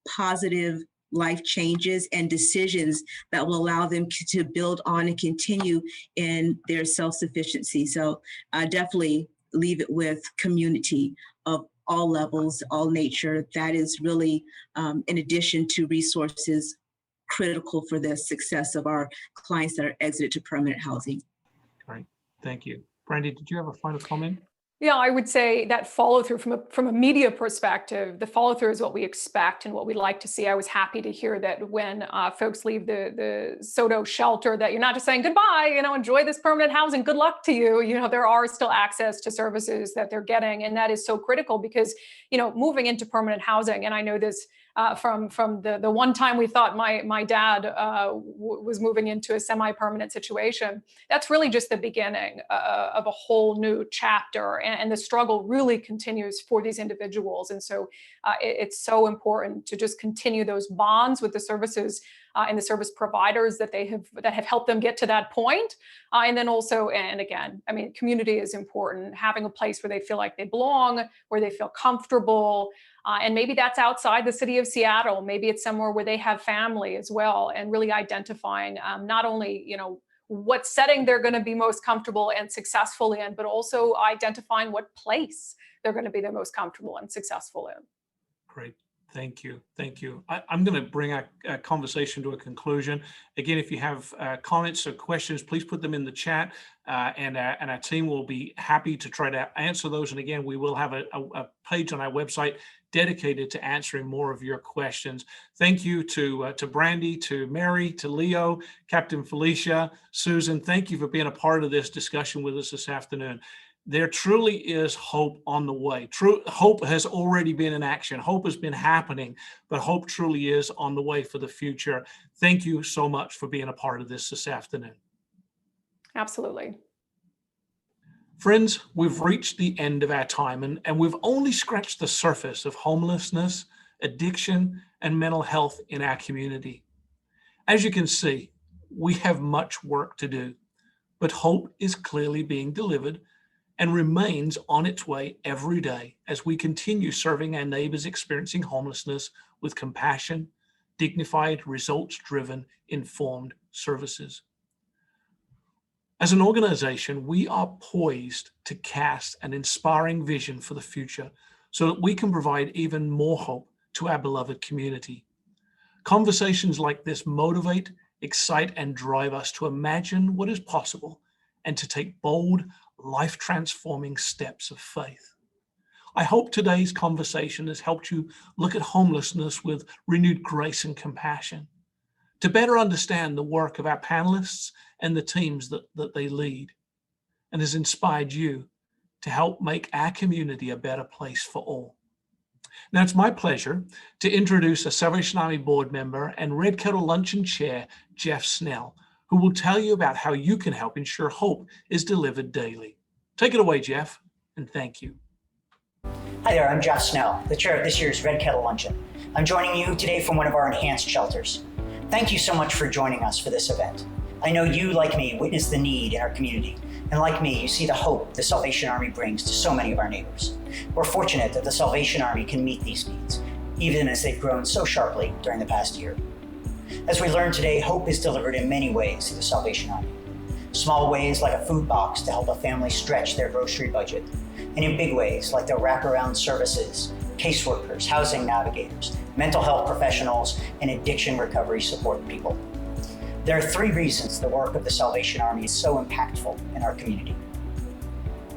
[SPEAKER 12] positive life changes and decisions that will allow them to build on and continue in their self-sufficiency. So definitely leave it with community of all levels, all nature. That is really, in addition to resources, critical for the success of our clients that are exited to permanent housing.
[SPEAKER 4] Great, thank you. Brandy, did you have a final comment?
[SPEAKER 10] Yeah, I would say that follow through from a media perspective, the follow through is what we expect and what we'd like to see. I was happy to hear that when folks leave the Soto shelter, that you're not just saying goodbye, enjoy this permanent housing, good luck to you. There are still access to services that they're getting, and that is so critical because moving into permanent housing, and I know this from the one time we thought my dad was moving into a semi-permanent situation. That's really just the beginning of a whole new chapter, and the struggle really continues for these individuals. And so it's so important to just continue those bonds with the services and the service providers that have helped them get to that point. And then also, and again, community is important. Having a place where they feel like they belong, where they feel comfortable. And maybe that's outside the city of Seattle. Maybe it's somewhere where they have family as well, and really identifying not only, what setting they're going to be most comfortable and successful in, but also identifying what place they're going to be the most comfortable and successful in.
[SPEAKER 4] Great. Thank you. Thank you. I'm going to bring our conversation to a conclusion. Again, if you have comments or questions, please put them in the chat, and our team will be happy to try to answer those. And again, we will have a page on our website dedicated to answering more of your questions. Thank you to Brandy, to Mary, to Leo, Captain Felicia, Susan. Thank you for being a part of this discussion with us this afternoon. There truly is hope on the way. True hope has already been in action. Hope has been happening, but hope truly is on the way for the future. Thank you so much for being a part of this afternoon.
[SPEAKER 10] Absolutely.
[SPEAKER 4] Friends, we've reached the end of our time, and we've only scratched the surface of homelessness, addiction, and mental health in our community. As you can see, we have much work to do, but hope is clearly being delivered and remains on its way every day as we continue serving our neighbors experiencing homelessness with compassion, dignified, results-driven, informed services. As an organization, we are poised to cast an inspiring vision for the future so that we can provide even more hope to our beloved community. Conversations like this motivate, excite, and drive us to imagine what is possible and to take bold, life-transforming steps of faith. I hope today's conversation has helped you look at homelessness with renewed grace and compassion, to better understand the work of our panelists and the teams that they lead, and has inspired you to help make our community a better place for all. Now, it's my pleasure to introduce a Salvation Army board member and Red Kettle Luncheon chair, Jeff Snell, who will tell you about how you can help ensure hope is delivered daily. Take it away, Jeff, and thank you.
[SPEAKER 13] Hi there, I'm Jeff Snell, the chair of this year's Red Kettle Luncheon. I'm joining you today from one of our enhanced shelters. Thank you so much for joining us for this event. I know you, like me, witness the need in our community, and like me, you see the hope the Salvation Army brings to so many of our neighbors. We're fortunate that the Salvation Army can meet these needs, even as they've grown so sharply during the past year. As we learned today, hope is delivered in many ways through the Salvation Army. Small ways like a food box to help a family stretch their grocery budget, and in big ways like the wraparound services, caseworkers, housing navigators, mental health professionals, and addiction recovery support people. There are 3 reasons the work of the Salvation Army is so impactful in our community.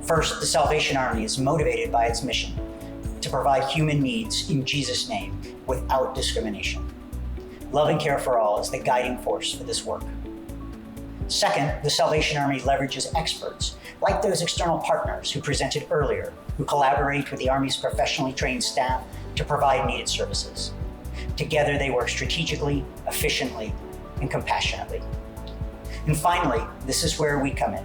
[SPEAKER 13] First, the Salvation Army is motivated by its mission to provide human needs in Jesus' name without discrimination. Love and care for all is the guiding force for this work. Second, the Salvation Army leverages experts, like those external partners who presented earlier, who collaborate with the Army's professionally trained staff to provide needed services. Together, they work strategically, efficiently, and compassionately. And finally, this is where we come in.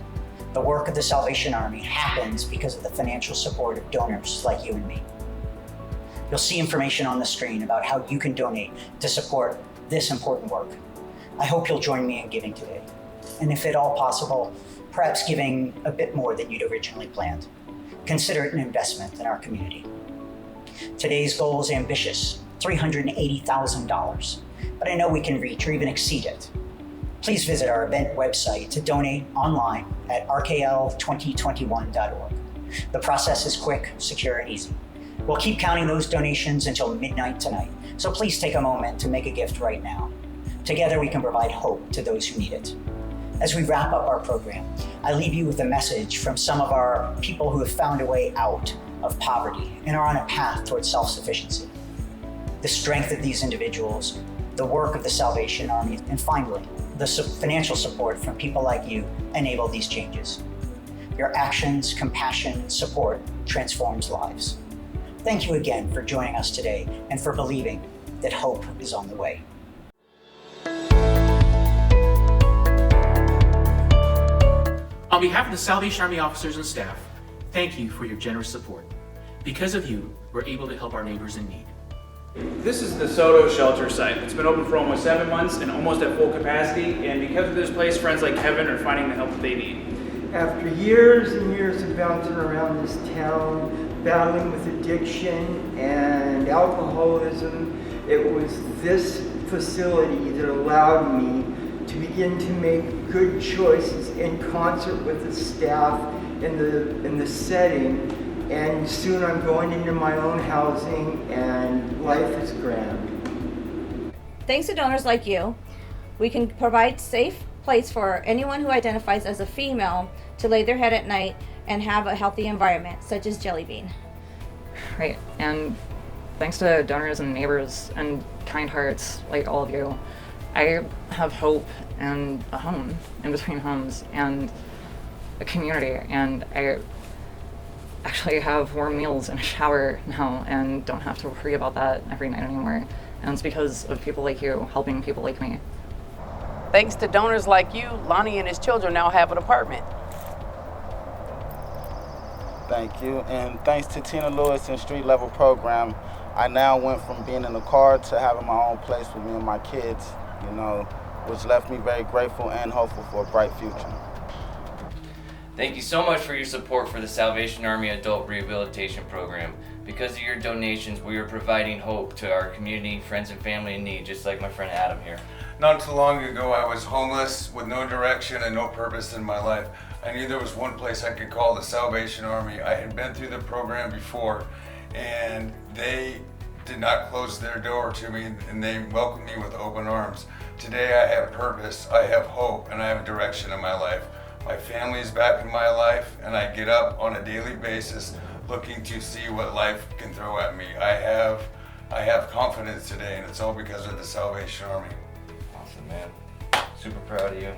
[SPEAKER 13] The work of the Salvation Army happens because of the financial support of donors like you and me. You'll see information on the screen about how you can donate to support this important work. I hope you'll join me in giving today. And if at all possible, perhaps giving a bit more than you'd originally planned. Consider it an investment in our community. Today's goal is ambitious, $380,000. but I know we can reach or even exceed it. Please visit our event website to donate online at rkl2021.org. The process is quick, secure, and easy. We'll keep counting those donations until midnight tonight, so please take a moment to make a gift right now. Together we can provide hope to those who need it. As we wrap up our program, I leave you with a message from some of our people who have found a way out of poverty and are on a path towards self-sufficiency. The strength of these individuals, the work of the Salvation Army, and finally, the financial support from people like you enable these changes. Your actions, compassion, and support transforms lives. Thank you again for joining us today and for believing that hope is on the way.
[SPEAKER 14] On behalf of the Salvation Army officers and staff, thank you for your generous support. Because of you, we're able to help our neighbors in need.
[SPEAKER 15] This is the Soto shelter site. It's been open for almost 7 months and almost at full capacity, and because of this place, friends like Kevin are finding the help that they need.
[SPEAKER 16] After years and years of bouncing around this town, battling with addiction and alcoholism, it was this facility that allowed me to begin to make good choices in concert with the staff in the setting. And soon I'm going into my own housing and life is grand.
[SPEAKER 17] Thanks to donors like you, we can provide safe place for anyone who identifies as a female to lay their head at night and have a healthy environment, such as Jelly Bean.
[SPEAKER 18] Right, and thanks to donors and neighbors and kind hearts like all of you, I have hope and a home in between homes and a community, and I actually have warm meals and a shower now and don't have to worry about that every night anymore. And it's because of people like you helping people like me.
[SPEAKER 19] Thanks to donors like you, Lonnie and his children now have an apartment.
[SPEAKER 20] Thank you, and thanks to Tina Lewis and Street Level Program, I now went from being in the car to having my own place with me and my kids, which left me very grateful and hopeful for a bright future.
[SPEAKER 21] Thank you so much for your support for the Salvation Army Adult Rehabilitation Program. Because of your donations, we are providing hope to our community, friends, and family in need, just like my friend Adam here.
[SPEAKER 22] Not too long ago, I was homeless with no direction and no purpose in my life. I knew there was one place I could call the Salvation Army. I had been through the program before, and they did not close their door to me, and they welcomed me with open arms. Today, I have purpose, I have hope, and I have direction in my life. My family is back in my life, and I get up on a daily basis looking to see what life can throw at me. I have confidence today, and it's all because of the Salvation Army.
[SPEAKER 21] Awesome, man. Super proud of you.